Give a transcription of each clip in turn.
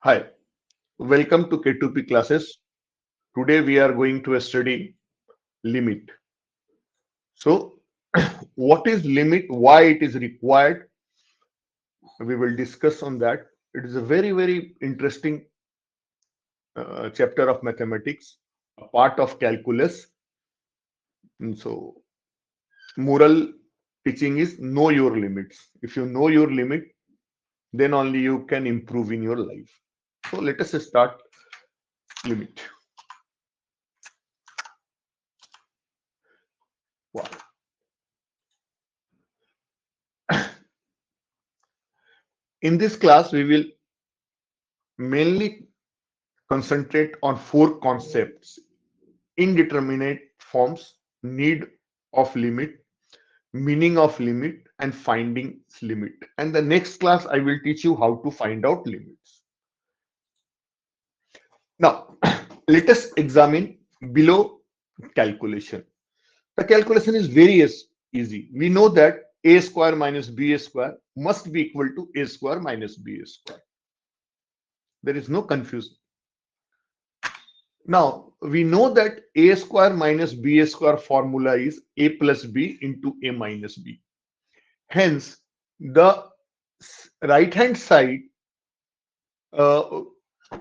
Hi, welcome to K2P classes. Today we are going to study limit. So, what is limit? Why it is required? We will discuss on that. It is a very interesting chapter of mathematics, a part of calculus. And so, moral teaching is know your limits. If you know your limit, then only you can improve in your life. So, let us start limit. Wow. In this class, we will mainly concentrate on four concepts: indeterminate forms, need of limit, meaning of limit, and finding limit. And the next class, I will teach you how to find out limits. Now, let us examine below calculation. The calculation is very easy. We know that a square minus b square must be equal to a square minus b square. There is no confusion. Now, we know that a square minus b square formula is a plus b into a minus b. Hence, the right hand side uh,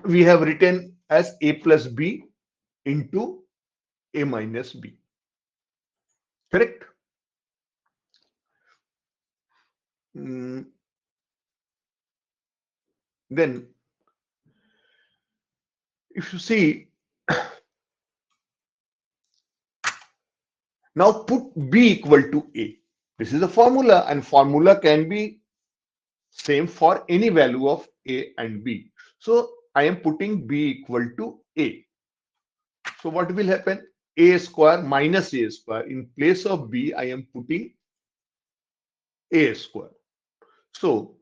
we have written as a plus b into a minus b. Correct? Mm, then, if you see, now put b equal to a. This is a formula, and formula can be same for any value of a and b. So, I am putting b equal to a. So what will happen? A square minus a square. In place of b, I am putting a square. So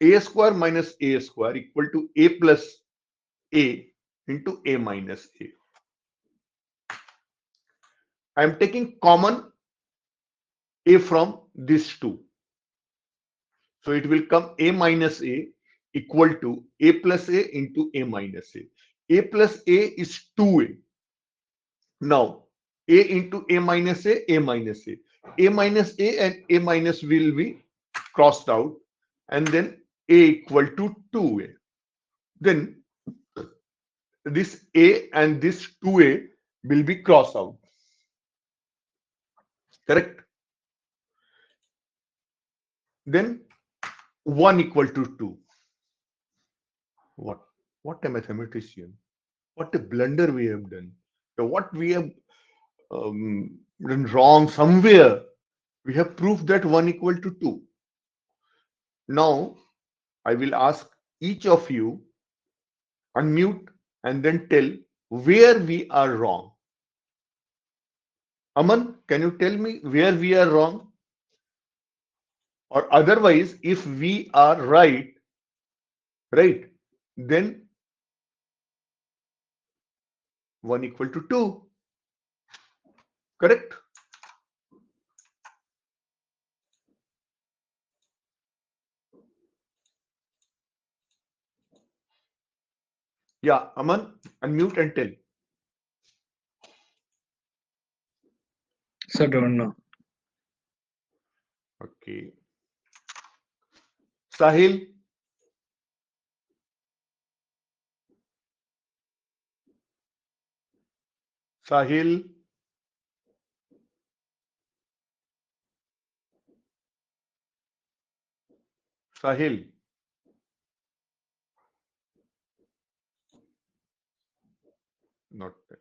a square minus a square equal to a plus a into a minus a. I am taking common a from these two. So it will come a minus a equal to a plus a into a minus a. A plus a is 2a. Now a into a minus a minus a. A minus a and a minus will be crossed out, and then a equal to 2a. Then this a and this 2a will be crossed out. Correct? Then 1 equal to 2. What? What a mathematician. What a blunder we have done. So what we have done wrong somewhere. We have proved that 1 equal to 2. Now I will ask each of you unmute and then tell where we are wrong. Aman, can you tell me where we are wrong? Or otherwise, if we are right, then 1 equal to 2. Correct? Yeah, Aman, unmute and tell. Sir, don't know. Okay. Sahil, Sahil, Sahil. Not that.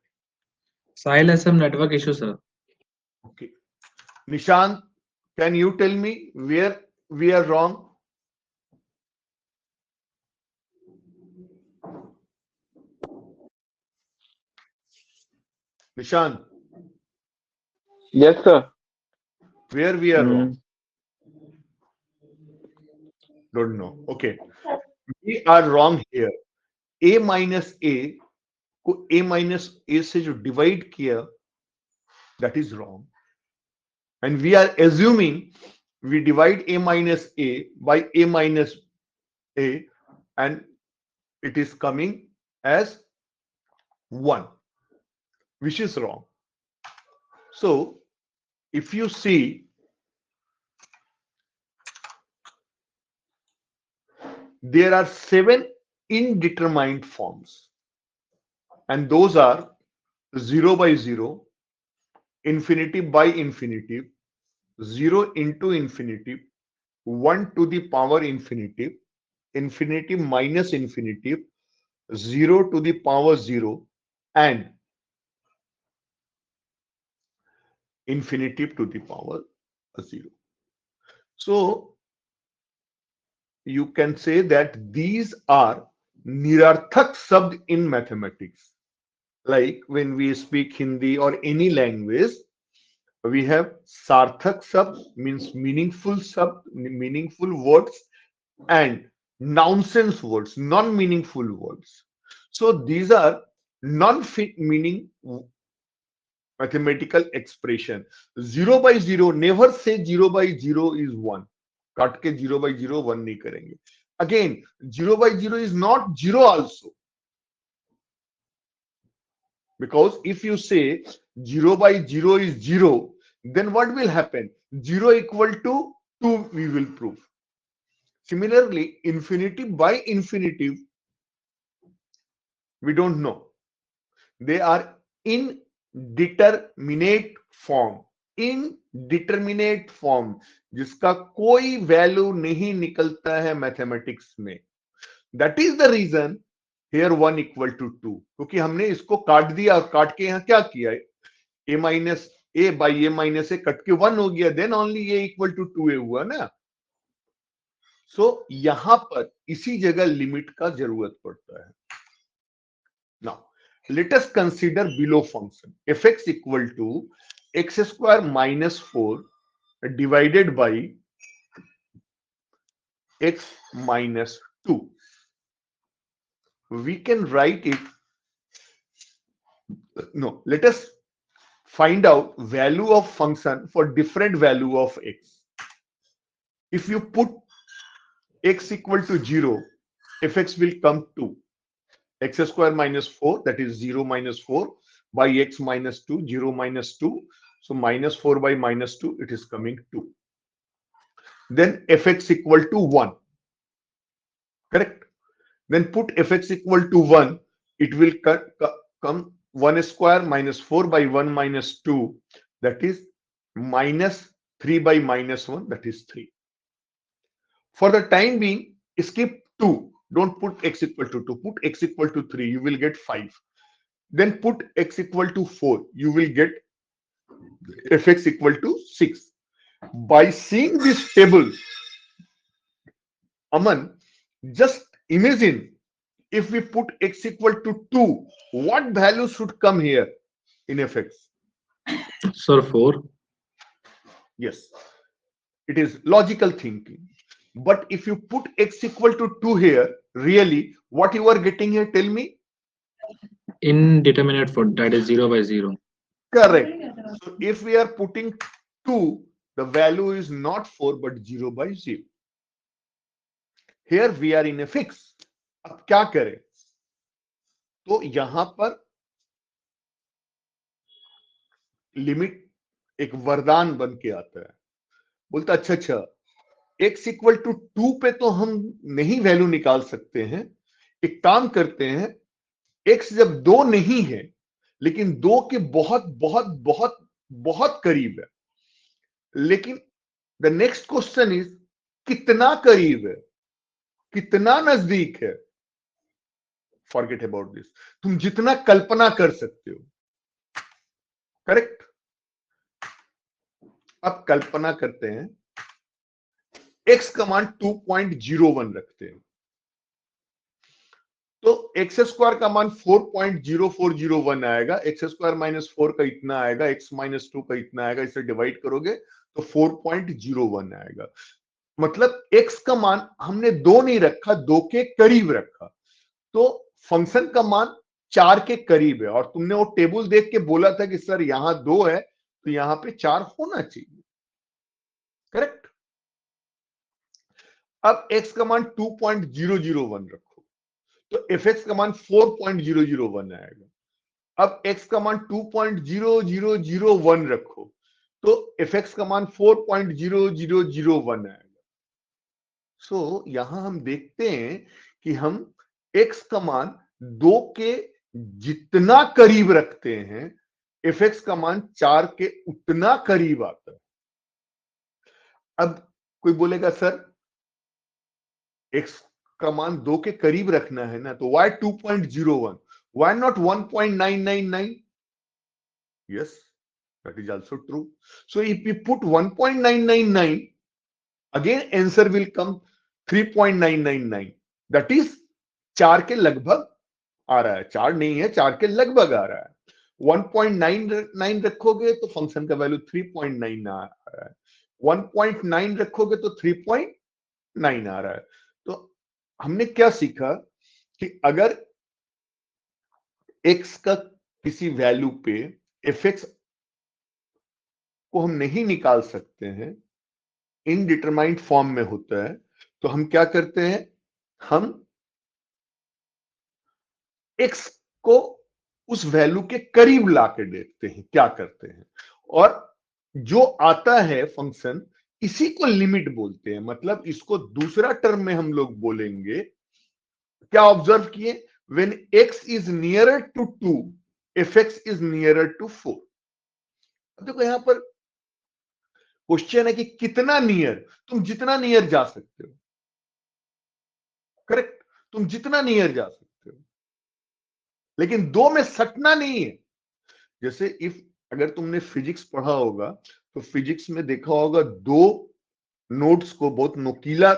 Sahil has some network issue, sir. Okay. Nishant, can you tell me where we are wrong? Nishant, Yes, sir. where we are wrong? Mm, Don't know. Okay. We are wrong here. A minus A को A minus A से जो divide किया, that is wrong. And we are assuming we divide A minus A by A minus A, and it is coming as 1, which is wrong. So if you see, there are 7 indeterminate forms, and those are 0 by 0, infinity by infinity, 0 into infinity, 1 to the power infinity, infinity minus infinity, 0 to the power 0, and infinity to the power 0. So you can say that these are nirarthak shabd in mathematics. Like when we speak Hindi or any language, we have sarthak shabd, means meaningful shabd, meaningful words, and nonsense words, non-meaningful words. So these are non-meaning mathematical expression. 0 by 0, never say 0 by 0 is 1. काट के 0 by 0 1 नहीं करेंगे. Again, 0 by 0 is not 0 also. Because if you say 0 by 0 is 0, then what will happen? 0 equal to 2 we will prove. Similarly, infinity by infinity, we don't know. They are indeterminate form. Indeterminate form, जिसका कोई value नहीं निकलता है mathematics में. That is the reason here 1 equal to 2, क्योंकि हमने इसको काट दिया और काट के यहां क्या किया, a minus a by a minus a cut के 1 हो गया, then only a equal to 2a हुआ ना. सो यहां पर इसी जगह लिमिट का जरूरत पड़ता है. Now let us consider below function fx equal to x square minus 4 divided by x minus 2. We can write it. No, let us find out value of function for different value of x. If you put x equal to 0, fx will come 2. X square minus 4, that is 0 minus 4 by x minus 2, 0 minus 2. So minus 4 by minus 2, it is coming 2. Then fx equal to 1. Correct? Then put fx equal to 1, it will come 1 square minus 4 by 1 minus 2, that is minus 3 by minus 1, that is 3. For the time being, skip 2. Don't put x equal to 2. Put x equal to 3. You will get 5. Then put x equal to 4. You will get fx equal to 6. By seeing this table, Aman, just imagine if we put x equal to 2, what value should come here in fx? Sir, 4. Yes, it is logical thinking. But if you put x equal to 2 here, really, what you are getting here, tell me? Indeterminate form, that is 0 by 0. Correct. So if we are putting 2, the value is not 4 but 0 by 0. Here we are in fx. अब क्या करें? तो यहां पर limit एक वरदान बन के आता है. बोलता अच्छा x इक्वल टू 2 पे तो हम नहीं वैल्यू निकाल सकते हैं. एक काम करते हैं, x जब 2 नहीं है लेकिन 2 के बहुत बहुत बहुत बहुत करीब है, लेकिन द नेक्स्ट क्वेश्चन इज कितना करीब है, कितना नजदीक है. Forget about this. तुम जितना कल्पना कर सकते हो. करेक्ट. अब कल्पना करते हैं, x का मान 2.01 रखते हैं, तो एक्स स्क्वायर का मान 4.0401 आएगा. एक्स स्क्वायर माइनस 4 का इतना आएगा, एक्स माइनस 2 का इतना आएगा. इसे डिवाइड करोगे तो 4.01 आएगा. मतलब x का मान हमने 2 नहीं रखा, 2 के करीब रखा, तो फंक्शन का मान 4 के करीब है. और तुमने वो टेबल देख के बोला था कि सर यहां 2 है तो यहां पे 4 होना चाहिए. करेक्ट. अब x का मान 2.001 रखो, तो एफ एक्स का मान 4.001 आएगा। अब x का मान 2.0001 रखो तो एफ एक्स का मान 4.0001 आएगा। सो यहां हम देखते हैं कि हम x का मान 2 के जितना करीब रखते हैं एफ एक्स का मान 4 के उतना करीब आता है। अब कोई बोलेगा सर x का मान 2 के करीब रखना है ना, तो why 2.01, why not 1.999? Yes, that is also true. So if we put 1.999, again answer will come 3.999. That is 4 के लगभग आ रहा है, 4 नहीं है, 4 के लगभग आ रहा है। 1.99 रखोगे तो फंक्शन का वैल्यू 3.9 आ रहा है, 1.9 रखोगे तो 3.9 आ रहा है। तो हमने क्या सीखा कि अगर x का किसी वैल्यू पे एफ एक्स को हम नहीं निकाल सकते हैं, इनडिटरमाइंड फॉर्म में होता है, तो हम क्या करते हैं, हम x को उस वैल्यू के करीब लाके देखते हैं, क्या करते हैं, और जो आता है फंक्शन इसी को लिमिट बोलते हैं। मतलब इसको दूसरा टर्म में हम लोग बोलेंगे, क्या ऑब्जर्व किए, when x is nearer to 2 F X is nearer to 4। देखो यहां पर क्वेश्चन है कि कितना नियर, तुम जितना नियर जा सकते हो, करेक्ट, तुम जितना नियर जा सकते हो, लेकिन 2 में सटना नहीं है। जैसे इफ अगर तुमने फिजिक्स पढ़ा होगा तो फिजिक्स में देखा होगा 2 नोड्स को, बहुत नुकीला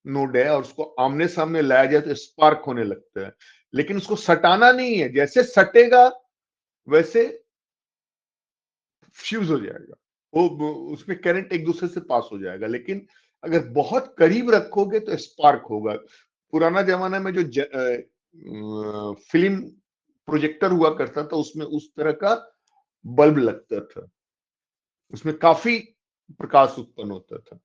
नोड है और उसको आमने सामने लाया जाए तो स्पार्क होने लगता है, लेकिन उसको सटाना नहीं है, जैसे सटेगा वैसे फ्यूज हो जाएगा, वो उसमें करंट एक दूसरे से पास हो जाएगा। लेकिन अगर बहुत करीब रखोगे तो स्पार्क होगा। पुराना जमाना में जो फिल्म प्रोजेक्टर हुआ करता था उसमें उस तरह का बल्ब लगता था, उसमें काफी प्रकाश उत्पन्न होता था।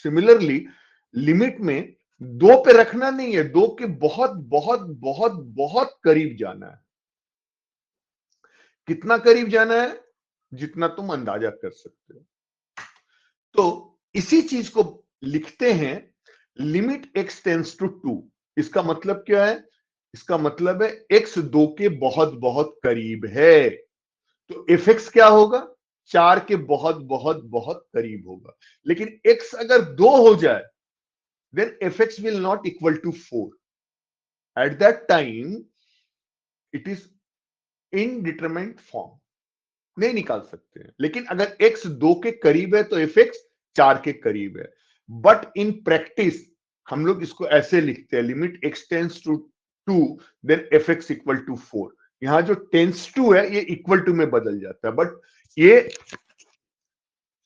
सिमिलरली लिमिट में 2 पे रखना नहीं है, 2 के बहुत बहुत बहुत बहुत करीब जाना है। कितना करीब जाना है, जितना तुम अंदाजा कर सकते हो। तो इसी चीज को लिखते हैं लिमिट x टेंस टू 2। इसका मतलब क्या है, इसका मतलब है x 2 के बहुत बहुत करीब है, तो एफ एक्स क्या होगा, 4 के बहुत बहुत बहुत करीब होगा। लेकिन x अगर 2 हो जाए then F X will not equal to 4। At that time it is indeterminate form, नहीं निकाल सकते हैं। लेकिन अगर x 2 के करीब है तो एफ एक्स 4 के करीब है। बट इन प्रैक्टिस हम लोग इसको ऐसे लिखते हैं, limit x tends to 2 then F X equal to 4। यहां जो टेंस टू है ये इक्वल टू में बदल जाता है, बट ये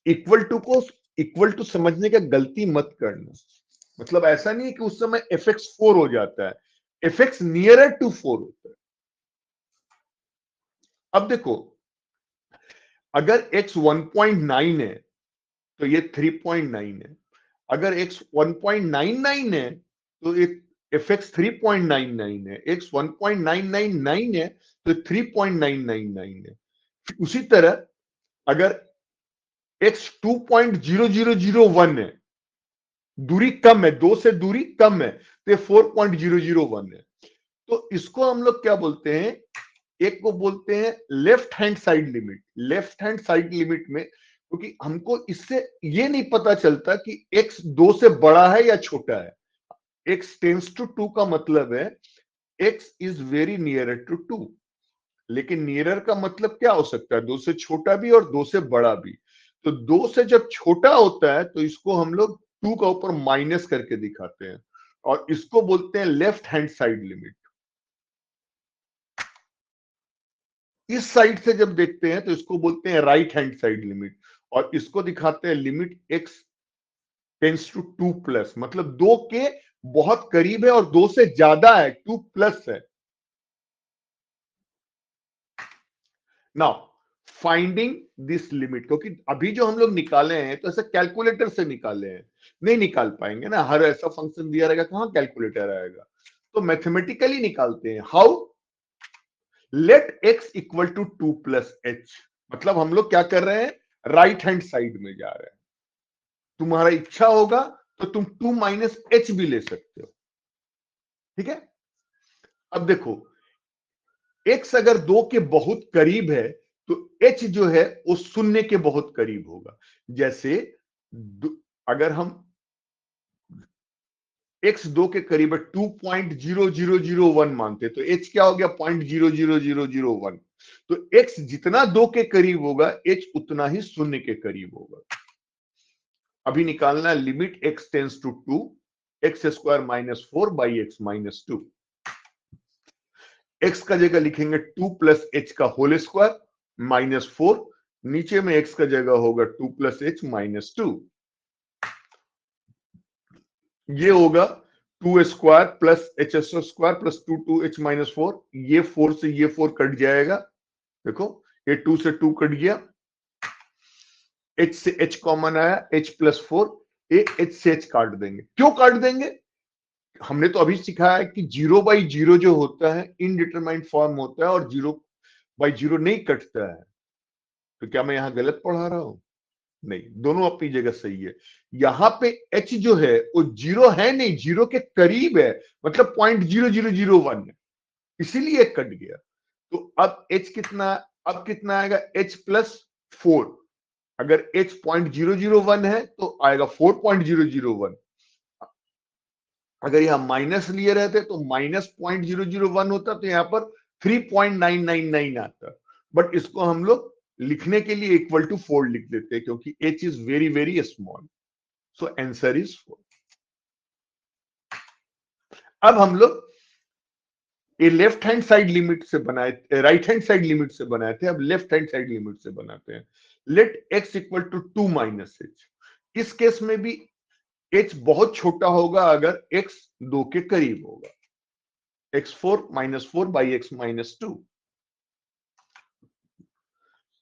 इक्वल टू को इक्वल टू समझने का गलती मत करना। मतलब ऐसा नहीं है कि उस समय एफ एक्स 4 हो जाता है, एफ एक्स नियरर टू 4 होता है। अब देखो अगर x 1.9 है तो ये 3.9 है, अगर x 1.99 है तो एक एफ एक्स 3.99 है, x 1.999 है तो 3.999 है। उसी तरह अगर x 2.0001 है, दूरी कम है, 2 से दूरी कम है, तो ये 4.001 है। तो इसको हम लोग क्या बोलते हैं, एक को बोलते हैं left hand side limit. Left hand side limit में क्योंकि हमको इससे ये नहीं पता चलता कि x 2 से बड़ा है या छोटा है, x टेंस टू 2 का मतलब है x is very near to 2। लेकिन नियरर का मतलब क्या हो सकता है, 2 से छोटा भी और 2 से बड़ा भी। तो 2 से जब छोटा होता है तो इसको हम लोग 2 का ऊपर माइनस करके दिखाते हैं और इसको बोलते हैं लेफ्ट हैंड साइड लिमिट। इस साइड से जब देखते हैं तो इसको बोलते हैं राइट हैंड साइड लिमिट, और इसको दिखाते हैं limit x tends to 2 plus, मतलब 2 के बहुत करीब है और 2 से ज्यादा है, 2 प्लस है। नाउ फाइंडिंग दिस लिमिट, क्योंकि अभी जो हम लोग निकाले हैं तो ऐसे कैलकुलेटर से निकाले हैं, नहीं निकाल पाएंगे ना, हर ऐसा फंक्शन दिया रहेगा कहां कैलकुलेटर आएगा। तो मैथमेटिकली निकालते हैं। How? Let x equal to 2 plus H, मतलब हम लोग क्या कर रहे हैं, राइट हैंड साइड में जा रहे हैं। तुम्हारा इच्छा होगा तो तुम 2 माइनस एच भी ले सकते हो, ठीक है। अब देखो x अगर 2 के बहुत करीब है तो h जो है वो शून्य के बहुत करीब होगा। जैसे अगर हम x 2 के करीब है 2.0001 मानते तो h क्या हो गया 0.00001। तो x जितना 2 के करीब होगा h उतना ही शून्य के करीब होगा। अभी निकालना है limit x tends to 2 x square minus 4 by x minus 2। x का जगह लिखेंगे 2 प्लस एच का होल स्क्वायर माइनस 4, नीचे में x का जगह होगा 2 प्लस एच माइनस 2। ये होगा 2 square plus H square plus 2 H minus 4। ये 4 से ये 4 कट जाएगा, देखो ये 2 से 2 कट गया, h से h कॉमन आया, h प्लस 4, ये h से h काट देंगे। क्यों काट देंगे? हमने तो अभी सिखाया है कि 0/0 जो होता है इनडिटरमाइंड फॉर्म होता है और 0/0 नहीं कटता है। तो क्या मैं यहां गलत पढ़ा रहा हूं? नहीं, दोनों अपनी जगह सही है। यहां पे h जो है वो 0 है नहीं, 0 के करीब है, मतलब 0.0001 है, इसीलिए कट गया। तो अब h कितना, अब कितना आएगा h प्लस 4। अगर h 0.001 है तो आएगा 4.001। अगर यहां माइनस लिए रहते तो माइनस 0.001 होता, तो यहां पर 3.999 आता। बट इसको हम लोग लिखने के लिए इक्वल टू 4 लिख देते हैं क्योंकि h is very very small. So answer is 4। अब हम लोग ये लेफ्ट हैंड साइड लिमिट से बनाए, राइट हैंड साइड लिमिट से बनाए थे, अब लेफ्ट हैंड साइड लिमिट से बनाते हैं। Let x equal to 2 minus h. इस केस में भी h बहुत छोटा होगा अगर x 2 के करीब होगा। x4 minus 4 by x minus 2,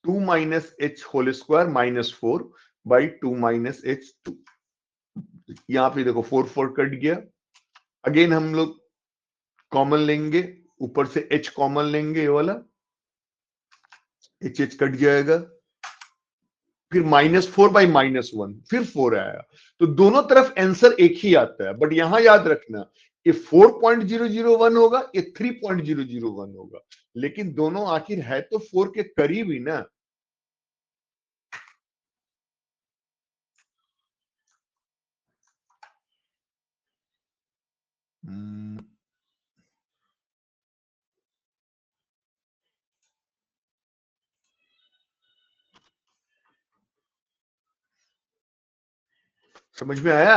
2 minus h whole square minus 4 by 2 minus h 2। यहां पे देखो 4 4 कट गया। अगेन हम लोग कॉमन लेंगे, ऊपर से h कॉमन लेंगे, ये वाला h कट जाएगा, फिर -4 बाई -1, फिर 4 आया। तो दोनों तरफ आंसर एक ही आता है, बट यहां याद रखना ये 4.001 होगा, ये 3.001 होगा, लेकिन दोनों आखिर है तो 4 के करीब ही ना। समझ में आया?